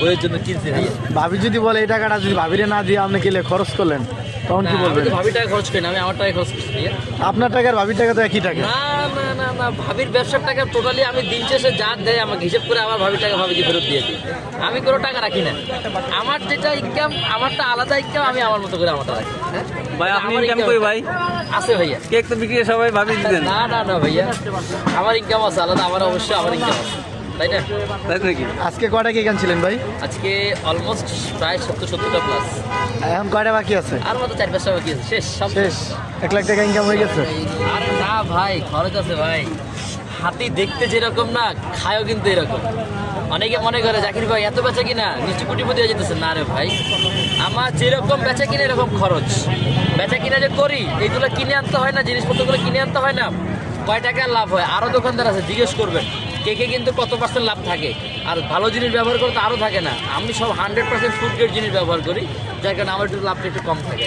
বইয়ের জন্য কিনছি ভাইয়া। ভাবি যদি বলে এই টাকাটা যদি ভাবিরে না দিয়ে আপনি কিলে খরচ করলেন তখন কি না, আমি বলবেন? তো ভাবির টাকা খরচ করি না, আমি আমার টাকা খরচ করছি ভাইয়া। আপনার টাকার ভাবির টাকা তো একই টাকা। না না না না, ভাবির ব্যবসার টাকা টোটালি আমি দিন শেষে যা দেয় আমাকে হিসেব করে আমার ভাবির টাকা ভাবিকে ফেরত দিয়ে দিই। আমি কোনো টাকা রাখি না, আমার যেটা ইনকাম আমারটা আলাদা ইনকাম, আমি আমার মতো করে আমারটা রাখি। হ্যাঁ? ভাই আপনি আমার ইনকাম income কই ভাই? আছে ভাইয়া। কেক তো বিক্রি সবাই ভাবি দিতেন, না না না ভাইয়া, আমার ইনকাম আছে আলাদা, আমার অবশ্যই আমার ইনকাম আছে, তাই না? তাই নাকি? আজকে কয়টা কেক আনছিলেন ভাই? আজকে অলমোস্ট প্রায় 70-70টা প্লাস, এখন কয়টা বাকি আছে? আর মতো 4-5টা বাকি আছে, শেষ সব শেষ। 1 লাখ টাকা ইনকাম হয়ে গেছে। আর না ভাই, খরচ আছে ভাই। হাতি দেখতে যেরকম না, খায়ও কিন্তু এরকম। অনেকে মনে করে জাকির ভাই এত বেচা কিনা নিশ্চয় কোটিপতি হয়ে যেতেছে। না রে ভাই, আমার যেরকম বেচা কিনা এরকম খরচ। বেচা কিনা যে করি, এইগুলো কিনে আনতে হয় না, জিনিসপত্রগুলো কিনে আনতে হয় না, কয় টাকার লাভ হয়। আরও দোকানদার আছে, জিজ্ঞেস করবেন কেকে কিন্তু কত পার্সেন্ট লাভ থাকে। আর ভালো জিনিস ব্যবহার করতে আরও থাকে না। আমি সব 100% ফুড গ্রেড জিনিস ব্যবহার করি, যার কারণে আমার একটু লাভটা একটু কম থাকে।